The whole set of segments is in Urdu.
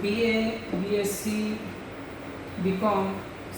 BA, BSc, BCom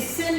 SL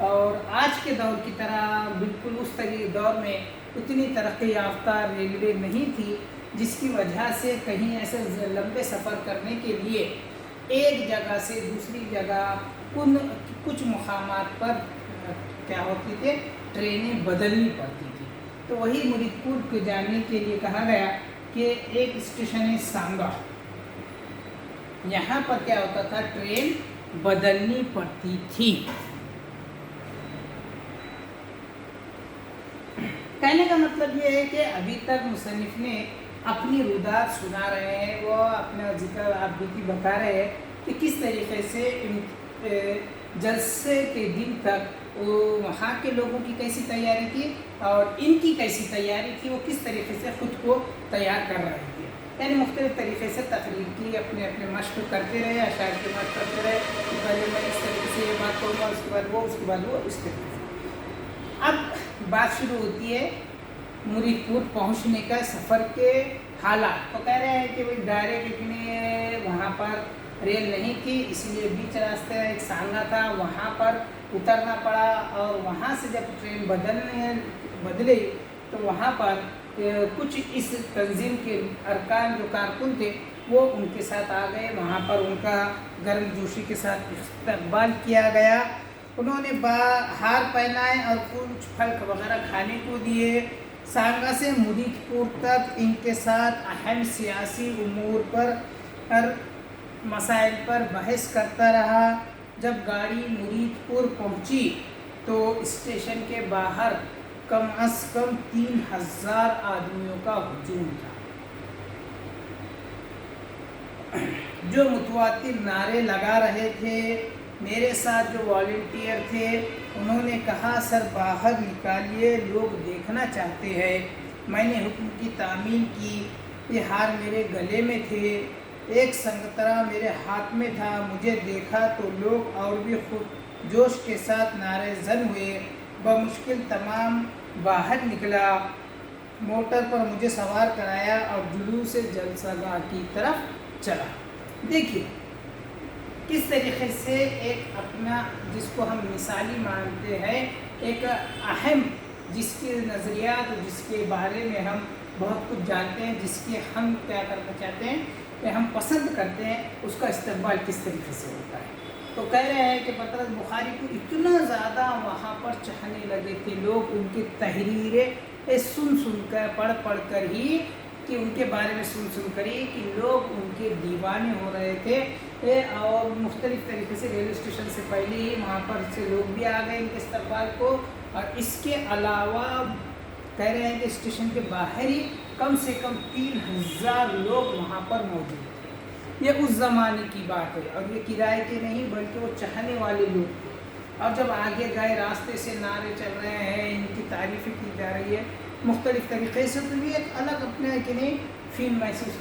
اور آج کے دور کی طرح بالکل اس دور میں اتنی ترقی یافتہ ریلوے نہیں تھی، جس کی وجہ سے کہیں ایسے لمبے سفر کرنے کے لیے ایک جگہ سے دوسری جگہ کچھ مقامات پر کیا ہوتی تھے، ٹرینیں بدلنی پڑتی تھی۔ تو وہی مرید پور کو جانے کے لیے کہا گیا کہ ایک اسٹیشن ہے سانگا، یہاں پر کیا ہوتا تھا، ٹرین بدلنی پڑتی تھی۔ کہنے کا مطلب یہ ہے کہ ابھی تک مصنف نے اپنی رودات سنا رہے ہیں، وہ اپنا ذکر آپ بھی بتا رہے ہیں کہ کس طریقے سے جلسے کے دن تک وہاں کے لوگوں کی کیسی تیاری تھی اور ان کی کیسی تیاری تھی، وہ کس طریقے سے خود کو تیار کر رہے تھے، یعنی مختلف طریقے سے تقریر کی، اپنے مشق کرتے رہے، اشعار کی مشق کرتے رہے، پہلے میں اس طریقے سے یہ بات کروں گا، اس کے بعد وہ، اس کے بعد وہ، اس طریقے سے۔ اب بات شروع ہوتی ہے مرید پور پہنچنے کا، سفر کے حالات۔ تو کہہ رہے ہیں کہ ڈائریکٹ اتنے وہاں پر ریل نہیں تھی، اس لیے بیچ راستے ایک سانگا تھا، وہاں پر اترنا پڑا، اور وہاں سے جب ٹرین بدلے تو وہاں پر کچھ اس تنظیم کے ارکان جو کارکن تھے وہ ان کے ساتھ آ گئے، وہاں پر ان کا گرم جوشی کے ساتھ استقبال کیا گیا، انہوں نے ہار پہنائے اور کچھ پھل وغیرہ کھانے کو دیے۔ سانگا سے مرید پور تک ان کے ساتھ اہم سیاسی امور پر مسائل پر بحث کرتا رہا۔ جب گاڑی مرید پور پہنچی تو اسٹیشن کے باہر کم از کم 3000 آدمیوں کا ہجوم تھا، جو متواتر نعرے لگا رہے تھے۔ میرے ساتھ جو والنٹیئر تھے انہوں نے کہا، سر باہر نکالیے، لوگ دیکھنا چاہتے ہیں۔ میں نے حکم کی تعمیل کی۔ یہ ہار میرے گلے میں تھے، ایک سنگترا میرے ہاتھ میں تھا۔ مجھے دیکھا تو لوگ اور بھی خود جوش کے ساتھ نعرے زن ہوئے۔ بمشکل تمام باہر نکلا، موٹر پر مجھے سوار کرایا اور جلوس سے جلسہ گاہ کی طرف چلا۔ دیکھیے کس طریقے سے ایک اپنا، جس کو ہم مثالی مانتے ہیں، ایک اہم، جس کے نظریات، جس کے بارے میں ہم بہت کچھ جانتے ہیں، جس کے ہم کیا کرنا چاہتے ہیں کہ ہم پسند کرتے ہیں، اس کا استقبال کس طریقے سے ہوتا ہے۔ تو کہہ رہے ہیں کہ پطرس بخاری کو اتنا زیادہ وہاں پر چاہنے لگے تھے لوگ، ان کی تحریریں سن کر، پڑھ کر ہی، کہ ان کے بارے میں سن کر ہی کہ لوگ ان کے دیوانے ہو رہے تھے، اور مختلف طریقے سے ریلوے اسٹیشن سے پہلے ہی وہاں پر سے لوگ بھی آ گئے ان کے استقبال کو۔ اور اس کے علاوہ کہہ رہے ہیں کہ اسٹیشن کے باہر ہی کم سے کم 3000 لوگ وہاں پر موجود تھے۔ یہ اس زمانے کی بات ہے، اور یہ کرائے کے نہیں بلکہ وہ چاہنے والے لوگ تھے۔ اور جب آگے گئے راستے سے نعرے چل رہے ہیں، ان کی تعریفیں کی جا رہی ہے مختلف طریقے سے، تو یہ ایک الگ اپنے کہ نہیں فیل محسوس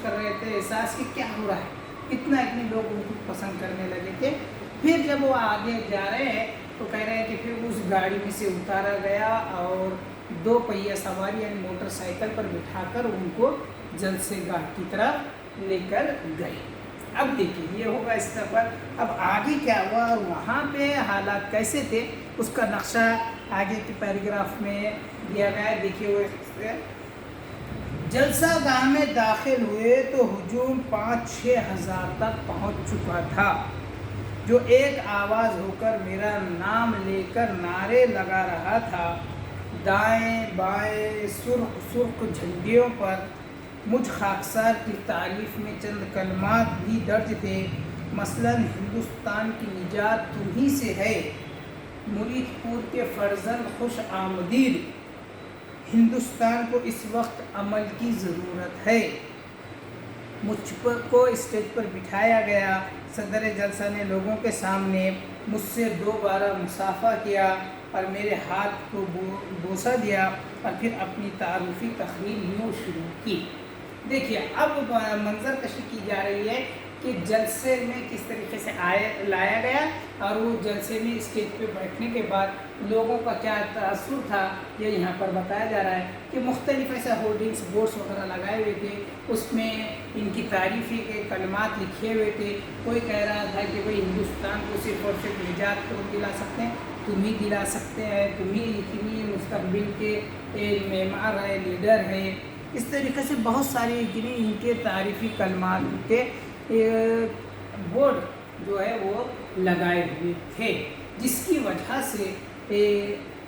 کر رہے تھے، احساس کہ کیا ہو رہا ہے، اتنے لوگ ان کو پسند کرنے لگے تھے۔ پھر جب وہ آگے جا رہے ہیں تو کہہ رہے ہیں کہ پھر اس گاڑی میں سے اتارا گیا اور 2 پہیہ سواری یعنی موٹر سائیکل پر بٹھا کر ان کو جلسے گاہ کی طرف لے کر گئے۔ اب دیکھیے یہ ہوگا استقبال۔ اب آگے کیا ہوا اور وہاں پہ حالات کیسے تھے، اس کا نقشہ آگے کے پیراگراف میں دیا گیا ہے، دیکھیے وہ جلسہ گاہ میں داخل ہوئے تو ہجوم 5-6 ہزار تک پہنچ چکا تھا، جو ایک آواز ہو کر میرا نام لے کر نعرے لگا رہا تھا۔ دائیں بائیں سرخ جھنڈیوں پر مجھ خاکسار کی تعریف میں چند کلمات بھی درج تھے، مثلاً ہندوستان کی نجات تمہیں سے ہے، مرید پور کے فرزند خوش آمدید، ہندوستان کو اس وقت عمل کی ضرورت ہے۔ مجھ کو اسٹیج پر بٹھایا گیا۔ صدر جلسہ نے لوگوں کے سامنے مجھ سے 2 بار مصافحہ کیا اور میرے ہاتھ کو بوسہ دیا اور پھر اپنی تعارفی تقریر یوں شروع کی۔ دیکھیے اب منظر کشی کی جا رہی ہے کہ جلسے میں کس طریقے سے لایا گیا، اور وہ جلسے میں اسٹیج پہ بیٹھنے کے بعد لوگوں کا کیا تاثر تھا، یہ یہاں پر بتایا جا رہا ہے کہ مختلف ایسے ہولڈنگس، بورڈس وغیرہ لگائے ہوئے تھے، اس میں ان کی تعریفی کے کلمات لکھے ہوئے تھے۔ کوئی کہہ رہا تھا کہ بھئی ہندوستان کو صرف اور صرف نجات کو دلا سکتے ہیں، تم ہی دلا سکتے ہیں، تم ہی اتنی مستقبل کے معمار ہے، لیڈر ہے. اس طریقے سے بہت سارے ان کے تعریفی کلمات کے بورڈ جو ہے وہ لگائے ہوئے تھے، جس کی وجہ سے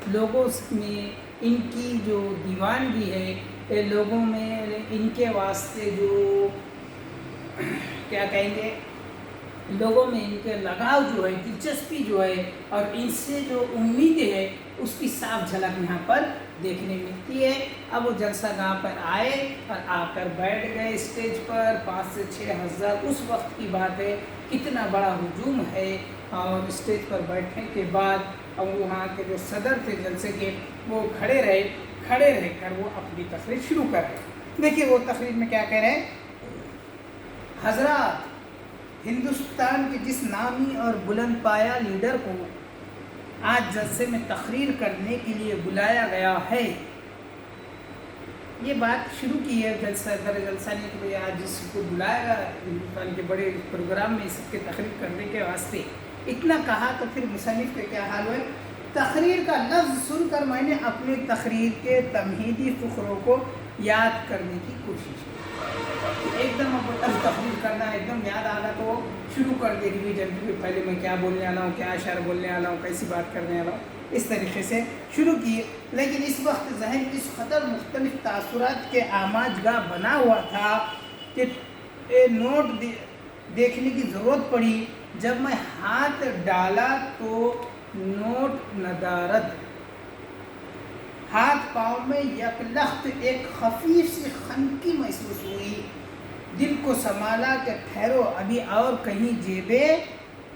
لوگوں میں ان کی جو دیوانگی ہے، لوگوں میں ان کے واسطے جو کیا کہیں گے، لوگوں میں ان کے لگاؤ جو ہے، دلچسپی جو ہے، اور ان سے جو امیدیں ہے، اس کی صاف جھلک یہاں پر دیکھنے ملتی ہے. اب وہ جلسہ گاہ پر آئے اور آ کر بیٹھ گئے اسٹیج پر. 5 سے 6 ہزار اس وقت کی بات ہے، کتنا بڑا ہجوم ہے. اور اسٹیج پر بیٹھنے کے بعد اب وہاں کے جو صدر تھے جلسے کے، وہ کھڑے رہ کر وہ اپنی تقریر شروع کر رہے. دیکھیے وہ تقریر میں کیا کہہ رہے ہیں. حضرات، ہندوستان کے جس نامی اور بلند پایہ لیڈر کو آج جلسے میں تقریر کرنے کے لیے بلایا گیا ہے، یہ بات شروع کی ہے جلسہ نے کہ آج جس کو بلایا گیا ہندوستان کے بڑے پروگرام میں اس کی تقریر کرنے کے واسطے، اتنا کہا تو پھر مصنف کا کیا حال ہوئے. تقریر کا لفظ سن کر میں نے اپنی تقریر کے تمہیدی فقروں کو یاد کرنے کی کوشش کی. ایک دم اب تقریر کرنا ایک دم یاد آ گا تو وہ شروع کر دے ریویژن کہ پہلے میں کیا بولنے والا ہوں، کیا اشعار بولنے والا ہوں، کیسی بات کرنے والا ہوں. اس طریقے سے شروع کیے. لیکن اس وقت ذہن اس قدر مختلف تاثرات کے آماج گاہ بنا ہوا تھا کہ نوٹ دیکھنے کی ضرورت پڑی. جب میں ہاتھ ڈالا تو نوٹ ندارد. ہاتھ پاؤں میں یکلخت ایک خفیف سی خنکی محسوس ہوئی. دل کو سنبھالا کہ ٹھہرو، ابھی اور کہیں جیبیں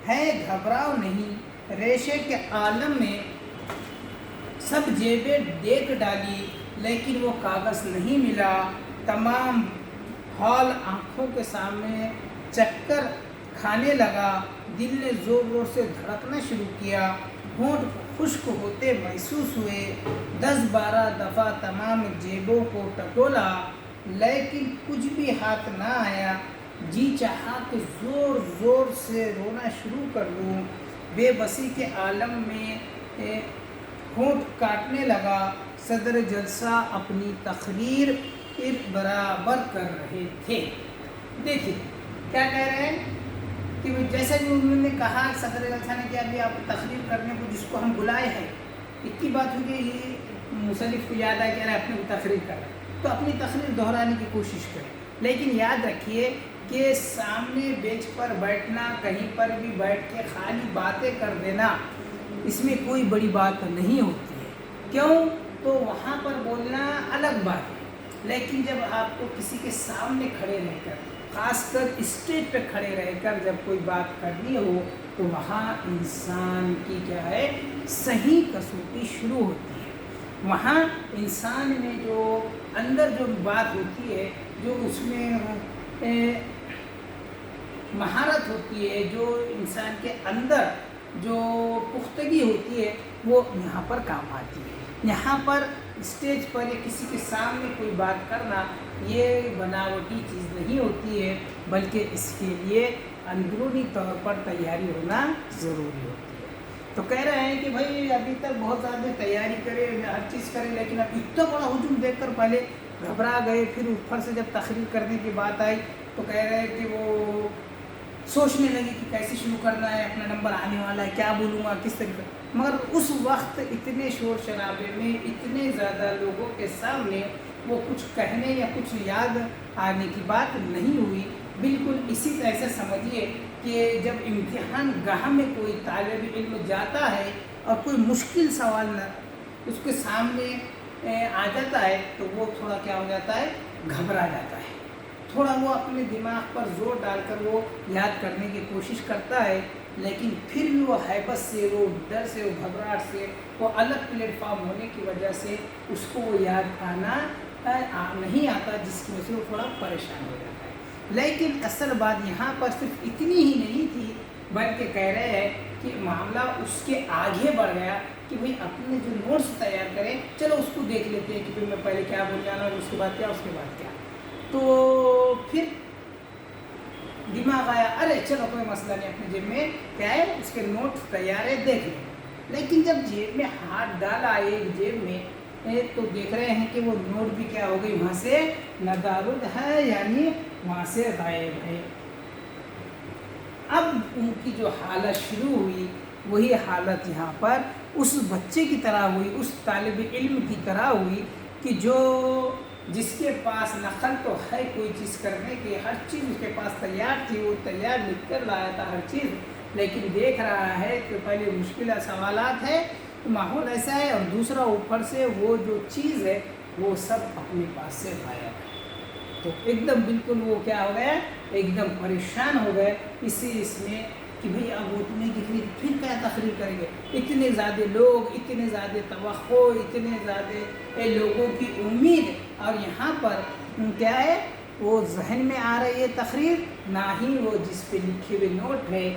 ہیں، گھبراؤ نہیں. ریشے کے عالم میں سب جیبیں دیکھ ڈالی لیکن وہ کاغذ نہیں ملا. تمام ہال آنکھوں کے سامنے چکر کھانے لگا. دل نے زور زور سے دھڑکنا شروع کیا. ہونٹ خشک ہوتے محسوس ہوئے. 10-12 دفعہ تمام جیبوں کو ٹٹولا لیکن کچھ بھی ہاتھ نہ آیا. جی چاہا کہ زور زور سے رونا شروع کر دوں. بے بسی کے عالم میں ہونٹ کاٹنے لگا. صدر جلسہ اپنی تقریر برابر کر رہے تھے. دیکھیے کیا کہہ رہے ہیں کہ جیسا کہ انہوں نے کہا صدر جلسہ نے کہ ابھی آپ تقریر کرنے کو جس کو ہم بلائے ہیں، اتنی بات ہوئی کہ یہ مصنف کو یاد آیا کہ اپنی تقریر کر رہے ہیں تو اپنی تقریر دہرانے کی کوشش کریں. لیکن یاد رکھیے کہ سامنے بینچ پر بیٹھنا، کہیں پر بھی بیٹھ کے خالی باتیں کر دینا، اس میں کوئی بڑی بات نہیں ہوتی ہے. کیوں؟ تو وہاں پر بولنا الگ بات ہے. لیکن جب آپ کو کسی کے سامنے کھڑے رہ کر، خاص کر اسٹیج پہ کھڑے رہ کر جب کوئی بات کرنی ہو تو وہاں انسان کی کیا ہے، صحیح کسوٹی شروع ہوتی ہے. وہاں انسان میں جو اندر جو بات ہوتی ہے، جو اس میں مہارت ہوتی ہے، جو انسان کے اندر جو پختگی ہوتی ہے، وہ یہاں پر کام آتی ہے. یہاں پر اسٹیج پر یا کسی کے سامنے کوئی بات کرنا یہ بناوٹی چیز نہیں ہوتی ہے، بلکہ اس کے لیے اندرونی طور پر تیاری ہونا ضروری ہوتی ہے. تو کہہ رہے ہیں کہ بھائی ابھی تک بہت زیادہ تیاری کرے، ہر چیز کرے، لیکن اب اتنا بڑا ہجوم دیکھ کر پہلے گھبرا گئے. پھر اوپر سے جب تقریر کرنے کی بات آئی تو کہہ رہے ہیں کہ وہ سوچنے لگے کہ کیسے شروع کرنا ہے، اپنا نمبر آنے والا ہے، کیا بولوں گا، کس طریقے. مگر اس وقت اتنے شور شرابے میں، اتنے زیادہ لوگوں کے سامنے وہ کچھ کہنے یا کچھ یاد آنے کی بات نہیں ہوئی. بالکل اسی طرح سے سمجھیے کہ جب امتحان گاہ میں کوئی طالب علم جاتا ہے اور کوئی مشکل سوال نہ اس کے سامنے آ جاتا ہے تو وہ تھوڑا کیا ہو جاتا ہے، گھبرا جاتا ہے. تھوڑا وہ اپنے دماغ پر زور ڈال کر وہ یاد کرنے کی کوشش کرتا ہے، لیکن پھر بھی وہ ہیبت سے، وہ ڈر سے، وہ گھبراہٹ سے، وہ الگ پلیٹ فارم ہونے کی وجہ سے اس کو وہ یاد آنا نہیں آتا، جس کی وجہ سے وہ تھوڑا پریشان ہو جاتا ہے. لیکن اصل بات یہاں پر صرف اتنی ہی نہیں تھی، بلکہ کہہ رہے ہیں کہ معاملہ اس کے آگے بڑھ گیا کہ بھئی اپنے جو نوٹس تیار کریں، چلو اس کو دیکھ لیتے ہیں کہ میں پہلے کیا بول جانا اور اس کے بعد کیا، اس کے بعد کیا. تو پھر دماغ آیا، ارے چلو کوئی مسئلہ نہیں، اپنے جیب میں کیا ہے، اس کے نوٹ تیار ہے، دیکھ لیں. لیکن جب جیب میں ہاتھ ڈالا ایک جیب میں تو دیکھ رہے ہیں کہ وہ نوٹ بھی کیا ہو گئی، وہاں سے ندارد ہے، یعنی وہاں سے غائب ہے۔ اب ان کی جو حالت شروع ہوئی وہی حالت یہاں پر اس بچے کی طرح ہوئی، اس طالب علم کی طرح ہوئی کہ جس کے پاس نقل تو ہے کوئی چیز کرنے کی، ہر چیز اس کے پاس تیار تھی، وہ تیار لکھ کر لایا تھا ہر چیز، لیکن دیکھ رہا ہے کہ پہلے مشکل سوالات ہے، ماحول ایسا ہے، اور دوسرا اوپر سے وہ جو چیز ہے وہ سب اپنے پاس سے غائب ہے۔ تو ایک دم بالکل وہ کیا ہو گیا، ایک دم پریشان ہو گئے اس میں کہ بھئی اب وہ تو نہیں دکھ رہی، پھر کیا تقریر کریں گے، اتنے زیادہ لوگ، اتنے زیادہ توقع، اتنے زیادہ لوگوں کی امید، اور یہاں پر کیا ہے وہ ذہن میں آ رہی ہے تقریر، نہ ہی وہ جس پہ لکھے ہوئے نوٹ ہے